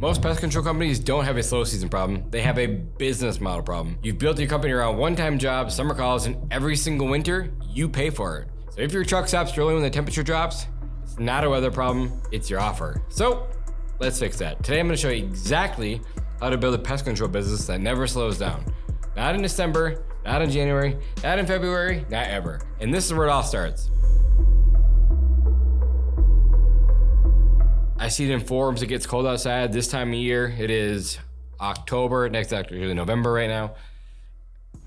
Most pest control companies don't have a slow season problem. They have a business model problem. You've built your company around one-time jobs, summer calls, and every single winter, you pay for it. So if your truck stops drilling when the temperature drops, it's not a weather problem, it's your offer. So let's fix that. Today I'm gonna show you exactly how to build a pest control business that never slows down. Not in December, not in January, not in February, not ever. And this is where it all starts. I see it in forums, it gets cold outside. This time of year, it is October, actually November right now.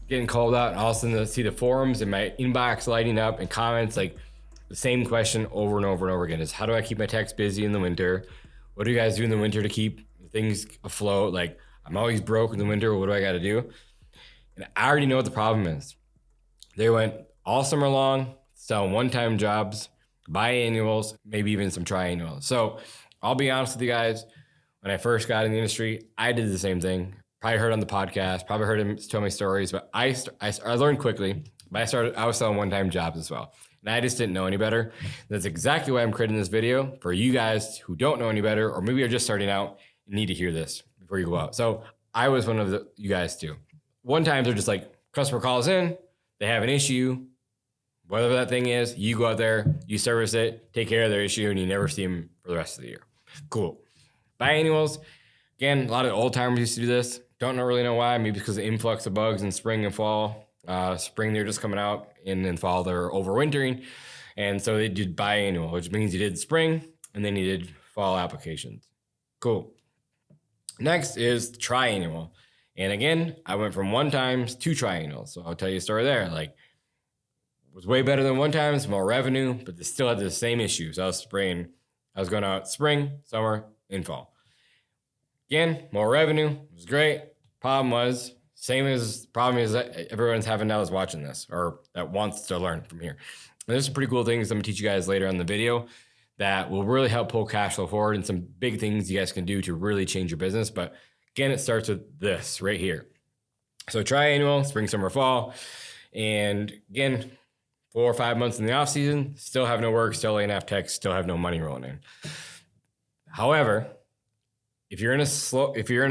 Getting cold out, and all of a sudden I see the forums in my inbox lighting up and comments like the same question over and over and over again is, how do I keep my techs busy in the winter? What do you guys do in the winter to keep things afloat? Like, I'm always broke in the winter, what do I gotta do? And I already know what the problem is. They went all summer long, selling one-time jobs, biannuals, maybe even some triannuals. So I'll be honest with you guys, when I first got in the industry, I did the same thing. Probably heard on the podcast, probably heard him tell me stories, but I learned quickly, but I was selling one-time jobs as well. And I just didn't know any better. That's exactly why I'm creating this video, for you guys who don't know any better, or maybe are just starting out and need to hear this before you go out. So I was one of you guys too. One time they're just like, customer calls in, they have an issue, whatever that thing is, you go out there, you service it, take care of their issue, and you never see them for the rest of the year. Cool. Biannuals, again, a lot of old timers used to do this. Don't really know why, maybe because of the influx of bugs in spring and fall. Spring, they're just coming out, and in fall, they're overwintering. And so they did biannual, which means you did spring, and then you did fall applications. Cool. Next is triannual. And again, I went from one times to triannual. So I'll tell you a story there. Like, was way better than one times, more revenue, but they still had the same issues. I was going out spring, summer, and fall. Again, more revenue, it was great. Problem was, problem is that everyone's having now is watching this, or that wants to learn from here. And there's some pretty cool things I'm gonna teach you guys later in the video that will really help pull cash flow forward, and some big things you guys can do to really change your business. But again, it starts with this right here. So triannual, spring, summer, fall. And again, 4 or 5 months in the off season, still have no work, still laying off techs, still have no money rolling in. However, if you're in a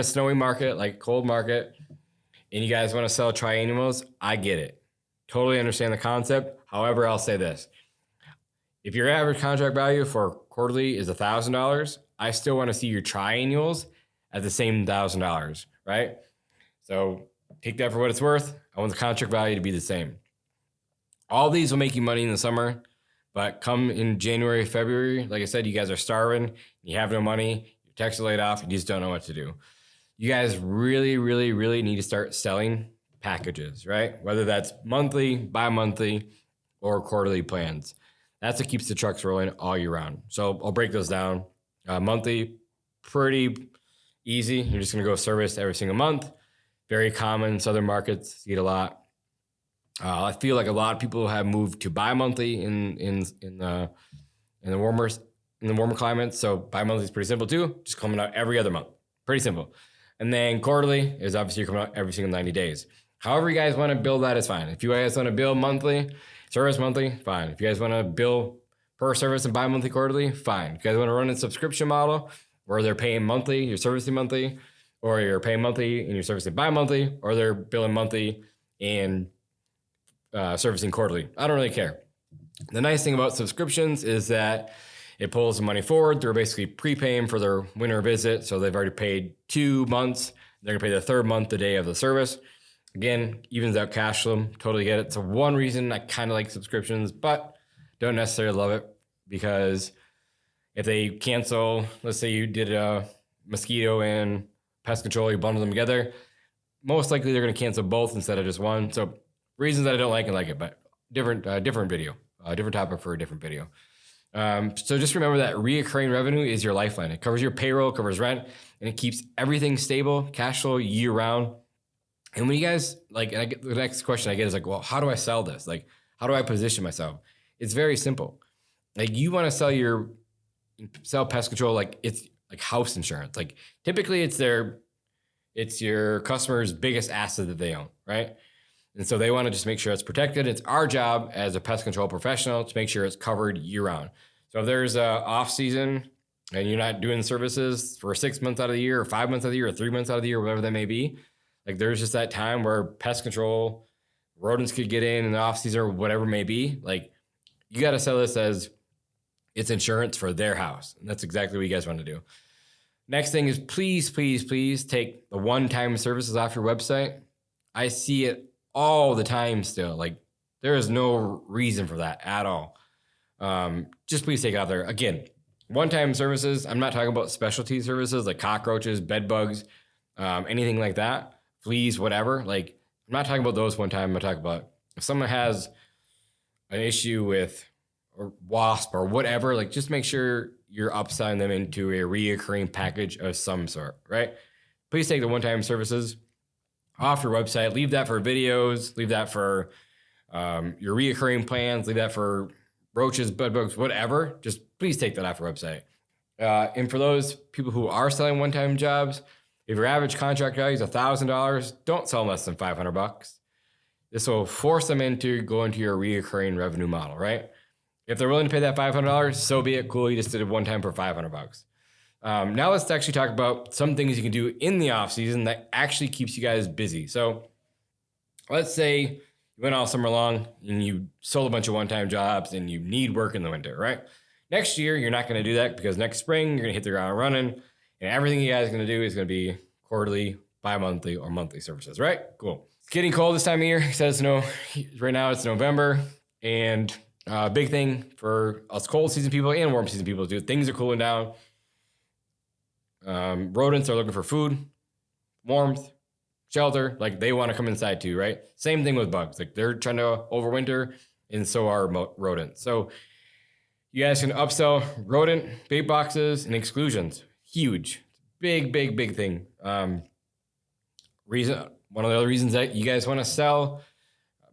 snowy market, like cold market, and you guys want to sell triannuals, I get it. Totally understand the concept. However, I'll say this. If your average contract value for quarterly is $1,000, I still want to see your triannuals at the same $1,000, right? So take that for what it's worth. I want the contract value to be the same. All these will make you money in the summer, but come in January, February, like I said, you guys are starving, you have no money, your techs are laid off, you just don't know what to do. You guys really, really, really need to start selling packages, right? Whether that's monthly, bi-monthly, or quarterly plans. That's what keeps the trucks rolling all year round. So I'll break those down. Monthly, pretty easy. You're just gonna go service every single month. Very common in southern markets, see it a lot. I feel like a lot of people have moved to bi-monthly in the warmer climates. So bi-monthly is pretty simple too. Just coming out every other month. Pretty simple. And then quarterly is obviously coming out every single 90 days. However you guys want to build that is fine. If you guys want to bill monthly, service monthly, fine. If you guys want to bill per service and bi-monthly, quarterly, fine. If you guys want to run a subscription model where they're paying monthly, you're servicing monthly, or you're paying monthly and you're servicing bi-monthly, or they're billing monthly and servicing quarterly. I don't really care. The nice thing about subscriptions is that it pulls the money forward. They're basically prepaying for their winter visit. So they've already paid 2 months. They're gonna pay the third month the day of the service. Again, evens out cash flow. Totally get it. So one reason I kind of like subscriptions, but don't necessarily love it, because if they cancel, let's say you did a mosquito and pest control, you bundle them together, most likely they're gonna cancel both instead of just one. So reasons that I don't like it, but different video, different topic for a different video. So just remember that reoccurring revenue is your lifeline. It covers your payroll, covers rent, and it keeps everything stable, cash flow year round. And when you guys the next question I get is like, well, how do I sell this? Like, how do I position myself? It's very simple. Like, you want to sell pest control like it's like house insurance. Like, typically it's your customer's biggest asset that they own, right? And so they want to just make sure it's protected. It's our job as a pest control professional to make sure it's covered year round. So if there's a off season and you're not doing services for 6 months out of the year or 5 months out of the year or 3 months out of the year, whatever that may be, like there's just that time where pest control, rodents could get in the off season or whatever it may be. Like you got to sell this as it's insurance for their house. And that's exactly what you guys want to do. Next thing is please, please, please take the one-time services off your website. I see it all the time still. Like there is no reason for that at all. Just please take it out there. Again, one-time services. I'm not talking about specialty services like cockroaches, bed bugs, anything like that. Fleas, whatever. Like I'm not talking about those one time. I'm talking about if someone has an issue with or wasp or whatever, like just make sure you're upselling them into a reoccurring package of some sort, right? Please take the one-time services off your website. Leave that for videos. Leave that for your reoccurring plans. Leave that for roaches, bed bugs, whatever. Just please take that off your website. And for those people who are selling one-time jobs, if your average contract value is $1,000, don't sell them less than $500. This will force them into going to your reoccurring revenue model, right? If they're willing to pay that $500, so be it. Cool. You just did it one time for $500. Now let's actually talk about some things you can do in the off season that actually keeps you guys busy. So let's say you went all summer long and you sold a bunch of one-time jobs and you need work in the winter, right? Next year, you're not going to do that because next spring, you're going to hit the ground running and everything you guys are going to do is going to be quarterly, bi-monthly, or monthly services, right? Cool. It's getting cold this time of year. It says no. Right now it's November and big thing for us cold season people and warm season people too. Things are cooling down. Rodents are looking for food, warmth, shelter. Like they want to come inside too, right? Same thing with bugs. Like they're trying to overwinter, and so are rodents. So you guys can upsell rodent bait boxes and exclusions. Huge, big thing. One of the other reasons that you guys want to sell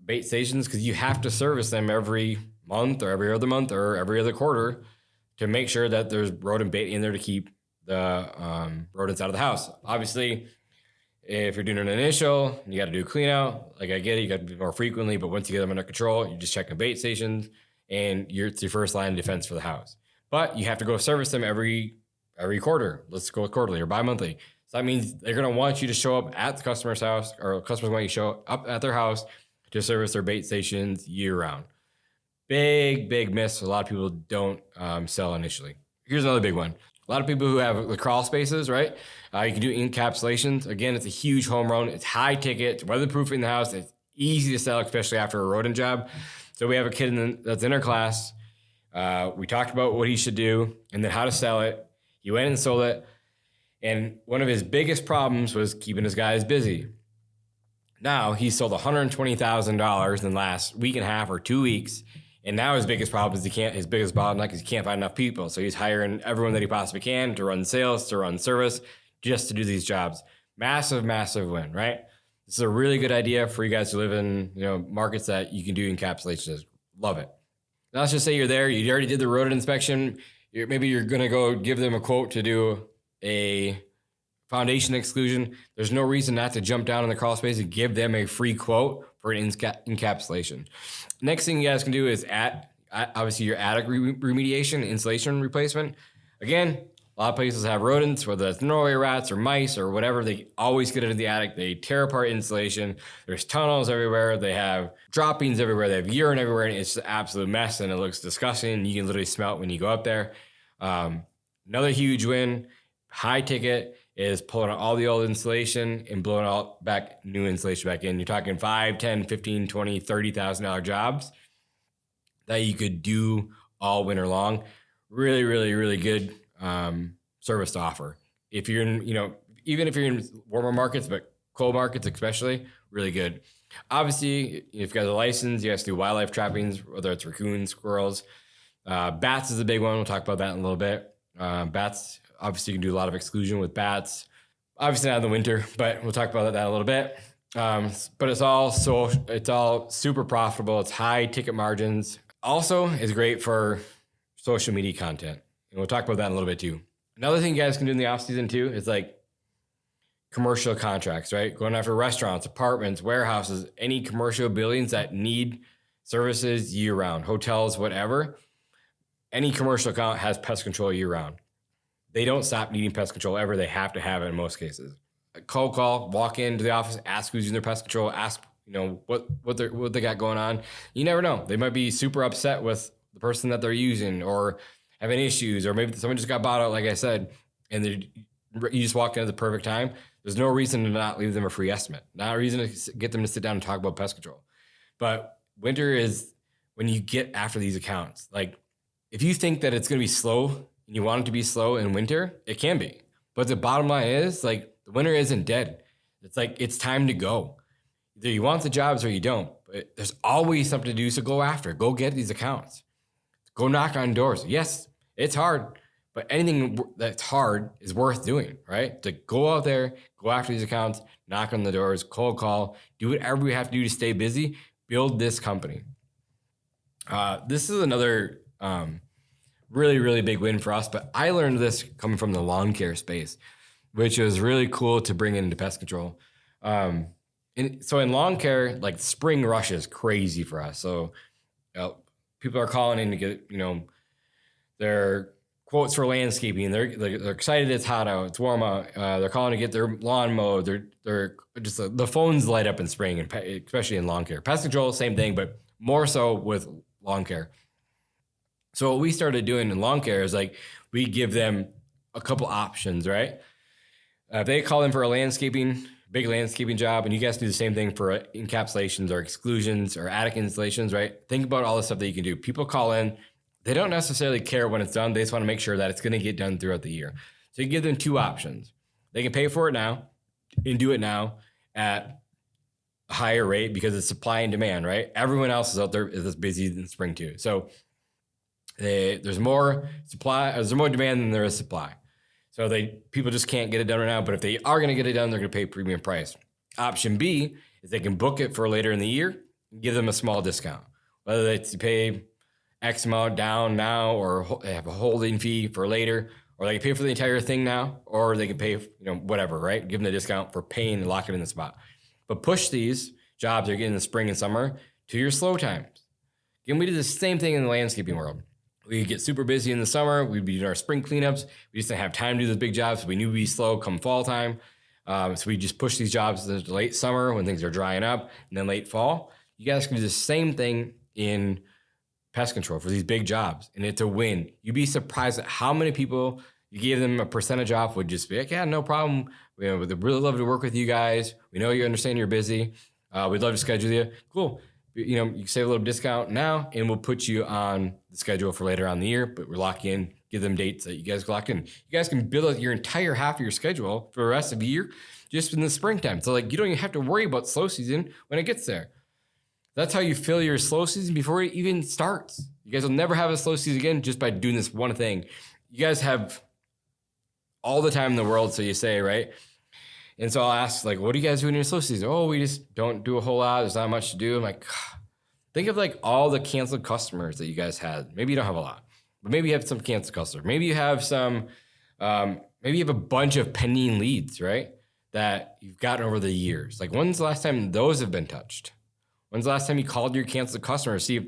bait stations because you have to service them every month or every other month or every other quarter to make sure that there's rodent bait in there to keep the rodents out of the house. Obviously, if you're doing an initial, you got to do a clean out. Like I get it, you got to do more frequently, but once you get them under control, you just check the bait stations and it's your first line of defense for the house. But you have to go service them every quarter. Let's go quarterly or bi-monthly. So that means they're going to want you to show up at the customer's house or customers want you to show up at their house to service their bait stations year round. Big miss. A lot of people don't sell initially. Here's another big one. A lot of people who have the crawl spaces, right? You can do encapsulations. Again, it's a huge home run. It's high ticket. It's weatherproof in the house. It's easy to sell, especially after a rodent job. So we have a kid that's in our class. We talked about what he should do and then how to sell it. He went and sold it. And one of his biggest problems was keeping his guys busy. Now he sold $120,000 in the last week and a half or 2 weeks. And now his biggest problem is his biggest bottleneck is he can't find enough people. So he's hiring everyone that he possibly can to run sales, to run service, just to do these jobs. Massive win, right? This is a really good idea for you guys to live in, markets that you can do encapsulations. Love it. Now let's just say you're there. You already did the rodent inspection. Maybe you're going to go give them a quote to do a foundation exclusion. There's no reason not to jump down in the crawl space and give them a free quote for an encapsulation. Next thing you guys can do is obviously your attic remediation, insulation replacement. Again, a lot of places have rodents, whether that's Norway rats or mice or whatever. They always get into the attic. They tear apart insulation. There's tunnels everywhere. They have droppings everywhere. They have urine everywhere. And it's an absolute mess and it looks disgusting. You can literally smell it when you go up there. Another huge win, high ticket, is pulling out all the old insulation and blowing all back new insulation back in. You're talking $5, $10, $15, $20, $30,000 jobs that you could do all winter long. Really good service to offer. If you're in, even if you're in warmer markets, but cold markets especially, really good. Obviously, if you guys have a license, you guys do wildlife trappings, whether it's raccoons, squirrels. Bats is a big one. We'll talk about that in a little bit. Bats, obviously you can do a lot of exclusion with bats. Obviously not in the winter, but we'll talk about that in a little bit. But it's all super profitable. It's high ticket margins. Also, it's great for social media content. And we'll talk about that in a little bit too. Another thing you guys can do in the off season too is like commercial contracts, right? Going after restaurants, apartments, warehouses, any commercial buildings that need services year round, hotels, whatever. Any commercial account has pest control year round. they don't stop needing pest control ever. They have to have it in most cases. A cold call, walk into the office, ask who's using their pest control, ask, what they got going on. You never know. They might be super upset with the person that they're using or having issues, or maybe someone just got bought out, like I said, and you just walked in at the perfect time. There's no reason to not leave them a free estimate. Not a reason to get them to sit down and talk about pest control. But winter is when you get after these accounts. Like, if you think that it's going to be slow and you want it to be slow in winter, it can be. But the bottom line is, like, the winter isn't dead. It's like, it's time to go. Either you want the jobs or you don't. But there's always something to do, so go after it. Go get these accounts. Go knock on doors. Yes, it's hard, but anything that's hard is worth doing, right? To go out there, go after these accounts, knock on the doors, cold call, do whatever you have to do to stay busy, build this company. This is another really, really big win for us, but I learned this coming from the lawn care space, which was really cool to bring into pest control. So in lawn care, like, spring rush is crazy for us. So people are calling in to get, their quotes for landscaping. They're excited it's hot out, it's warm out. They're calling to get their lawn mowed. They're just the phones light up in spring, and especially in lawn care. Pest control, same thing, but more so with lawn care. So what we started doing in lawn care is, like, we give them a couple options, right? If they call in for a big landscaping job, and you guys do the same thing for encapsulations or exclusions or attic installations, right? Think about all the stuff that you can do. People call in, they don't necessarily care when it's done. They just want to make sure that it's going to get done throughout the year. So you give them two options. They can pay for it now and do it now at a higher rate because it's supply and demand, right? Everyone else is out there is busy in spring too. So there's more demand than there is supply. So people just can't get it done right now. But if they are going to get it done, they're going to pay premium price. Option B is they can book it for later in the year and give them a small discount. Whether it's to pay X amount down now, or they have a holding fee for later, or they can pay for the entire thing now, or they can pay, whatever, right? Give them the discount for paying and lock it in the spot. But push these jobs you're getting in the spring and summer to your slow times. Again, we did the same thing in the landscaping world. We get super busy in the summer. We'd be doing our spring cleanups. We just didn't have time to do those big jobs. So we knew we'd be slow come fall time. So we just push these jobs into late summer when things are drying up, and then late fall. You guys can do the same thing in pest control for these big jobs, and it's a win. You'd be surprised at how many people you gave them a percentage off would just be like, yeah, no problem. We'd really love to work with you guys. We know you understand you're busy. We'd love to schedule you. Cool. You save a little discount now, and we'll put you on the schedule for later on in the year, but we're locking in, give them dates that you guys locked in. You guys can build out your entire half of your schedule for the rest of the year just in the springtime. So, like, you don't even have to worry about slow season when it gets there. That's how you fill your slow season before it even starts. You guys will never have a slow season again just by doing this one thing. You guys have all the time in the world, so you say, right? And so I'll ask, like, what do you guys do in your slow season? Oh, we just don't do a whole lot. There's not much to do. I'm like, think of, like, all the canceled customers that you guys had. Maybe you don't have a lot, but maybe you have some canceled customers. Maybe you have maybe you have a bunch of pending leads, right? That you've gotten over the years. Like, when's the last time those have been touched? When's the last time you called your canceled customer to see if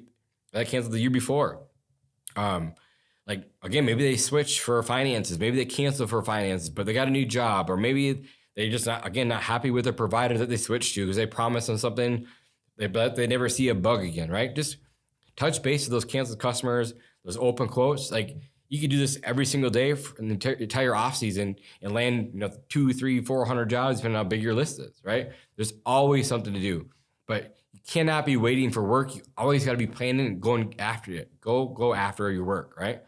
that canceled the year before? Like, again, maybe they switched for finances. Maybe they canceled for finances, but they got a new job. Or maybe they just not happy with the provider that they switched to because they promised them something, but they never see a bug again, right? Just touch base with those canceled customers, those open quotes. Like, you could do this every single day for the entire off season and land 200, 300, 400 jobs, depending on how big your list is, right? There's always something to do, but you cannot be waiting for work. You always got to be planning and going after it. Go after your work, right?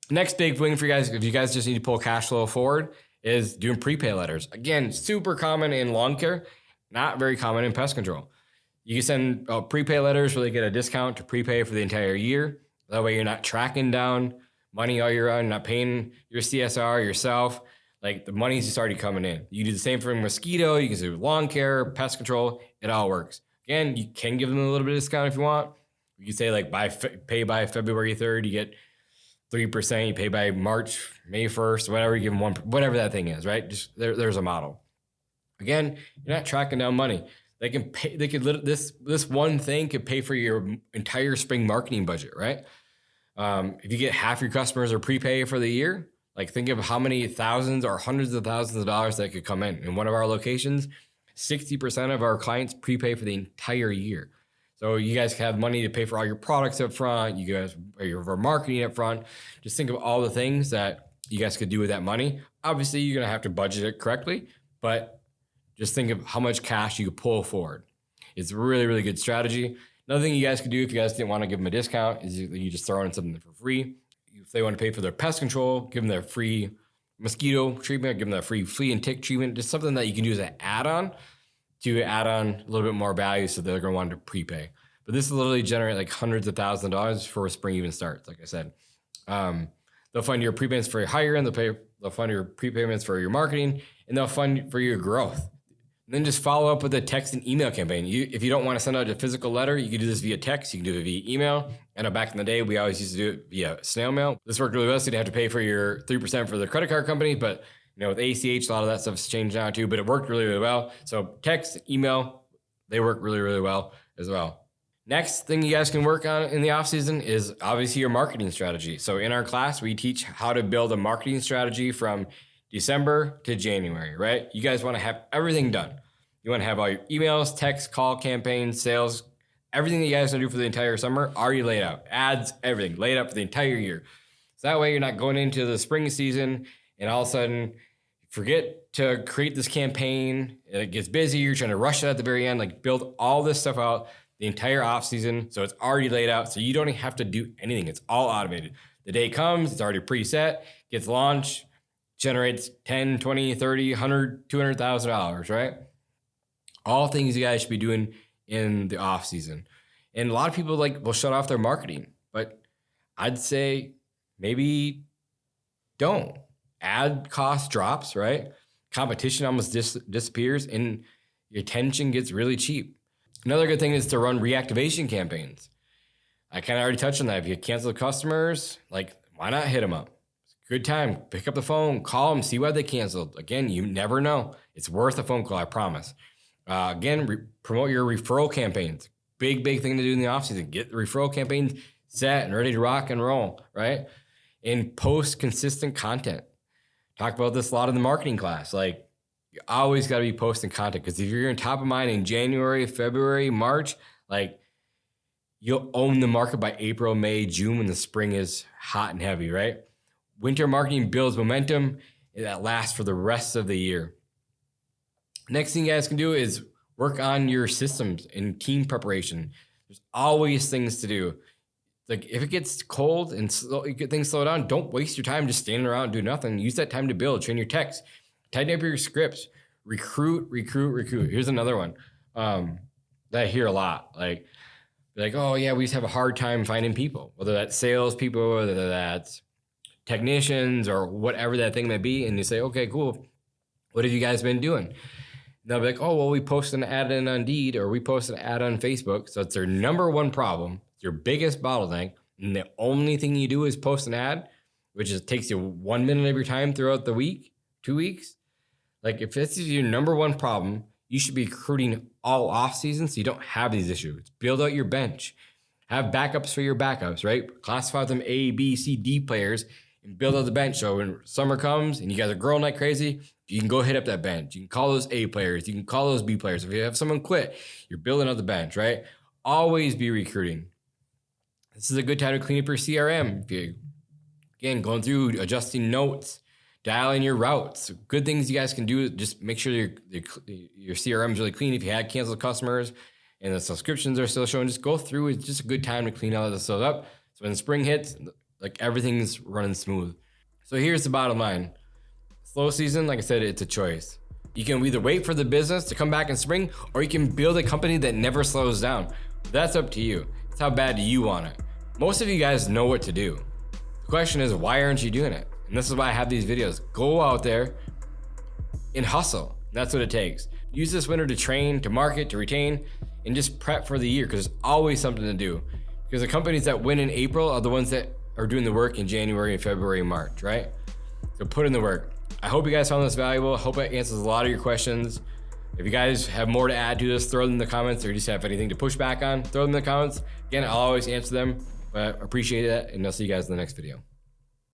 Next big win for you guys, if you guys just need to pull cash flow forward, is doing prepay letters. Again, super common in lawn care, not very common in pest control. You can send prepay letters where they get a discount to prepay for the entire year. That way you're not tracking down money all year round, not paying your CSR yourself. Like, the money's just already coming in. You do the same for mosquito, you can do lawn care, pest control, it all works. Again, you can give them a little bit of discount if you want. You can say, like, pay by February 3rd, you get 3%, you pay by March, May 1st, whatever, you give them whatever that thing is, right? Just there's a model. Again, you're not tracking down money. They can pay, this one thing could pay for your entire spring marketing budget, right? If you get half your customers are prepay for the year, Like think of how many thousands or hundreds of thousands of dollars that could come in. In one of our locations, 60% of our clients prepay for the entire year. So you guys have money to pay for all your products up front. You guys pay for marketing up front. Just think of all the things that you guys could do with that money. Obviously, you're gonna have to budget it correctly, but just think of how much cash you could pull forward. It's a really, really good strategy. Another thing you guys could do if you guys didn't want to give them a discount is you just throw in something for free. If they want to pay for their pest control, give them their free mosquito treatment, give them their free flea and tick treatment, just something that you can do as an add-on to add on a little bit more value so they're going to want to prepay. But this will literally generate like hundreds of thousands of dollars before spring even starts, like I said. They'll fund your prepayments for your hiring, they'll fund your prepayments for your marketing, and they'll fund for your growth. And then just follow up with a text and email campaign. If you don't want to send out a physical letter, you can do this via text. You can do it via email. I know back in the day, we always used to do it via snail mail. This worked really well, so you didn't have to pay for your 3% for the credit card company. But with ACH, a lot of that stuff's changed now too. But it worked really, really well. So text, email, they work really, really well as well. Next thing you guys can work on in the off season is obviously your marketing strategy. So in our class, we teach how to build a marketing strategy from December to January, right? You guys want to have everything done. You want to have all your emails, text, call campaigns, sales, everything that you guys want to do for the entire summer already laid out. Ads, everything laid out for the entire year. So that way you're not going into the spring season and all of a sudden forget to create this campaign. It gets busy. You're trying to rush it at the very end. Like build all this stuff out the entire off season. So it's already laid out. So you don't even have to do anything. It's all automated. The day comes, it's already preset, gets launched, generates 10, 20, 30, 100, $200,000, right? All things you guys should be doing in the off season. And a lot of people will shut off their marketing, but I'd say maybe don't. Ad cost drops, right? Competition almost disappears and your attention gets really cheap. Another good thing is to run reactivation campaigns. I kind of already touched on that. If you cancel customers, why not hit them up? It's a good time. Pick up the phone, call them, see why they canceled. Again, you never know. It's worth a phone call, I promise. Promote your referral campaigns. Big thing to do in the offseason. Get the referral campaigns set and ready to rock and roll, right? And post consistent content. Talk about this a lot in the marketing class. You always got to be posting content because if you're in top of mind in January, February, March, you'll own the market by April, May, June when the spring is hot and heavy, right? Winter marketing builds momentum and that lasts for the rest of the year. Next thing you guys can do is work on your systems and team preparation. There's always things to do. If it gets cold and things slow down, don't waste your time just standing around and do nothing. Use that time to build, train your techs, tighten up your scripts, recruit. Here's another one that I hear a lot. Oh yeah, we just have a hard time finding people, whether that's salespeople, whether that's technicians or whatever that thing may be. And you say, okay, cool. What have you guys been doing? And they'll be like, oh, well, we posted an ad on Indeed or we posted an ad on Facebook. So it's their number one problem. It's your biggest bottleneck. And the only thing you do is post an ad, which takes you 1 minute of your time throughout the week, 2 weeks. If this is your number one problem, you should be recruiting all off season so you don't have these issues. Build out your bench. Have backups for your backups, right? Classify them A, B, C, D players and build out the bench. So when summer comes and you guys are growing like crazy, you can go hit up that bench. You can call those A players. You can call those B players. If you have someone quit, you're building out the bench, right? Always be recruiting. This is a good time to clean up your CRM. If you, again, going through, adjusting notes, dialing your routes. Good things you guys can do. Just make sure your CRM is really clean. If you had canceled customers and the subscriptions are still showing, just go through. It's just a good time to clean all of this stuff up. So when spring hits, everything's running smooth. So here's the bottom line. Slow season, like I said, it's a choice. You can either wait for the business to come back in spring or you can build a company that never slows down. That's up to you. It's how bad do you want it? Most of you guys know what to do. The question is, why aren't you doing it? And this is why I have these videos. Go out there and hustle. That's what it takes. Use this winter to train, to market, to retain, and just prep for the year because there's always something to do. Because the companies that win in April are the ones that are doing the work in January and February and March, right? So put in the work. I hope you guys found this valuable. I hope it answers a lot of your questions. If you guys have more to add to this, throw them in the comments, or just have anything to push back on, throw them in the comments. Again, I'll always answer them, but I appreciate it, and I'll see you guys in the next video.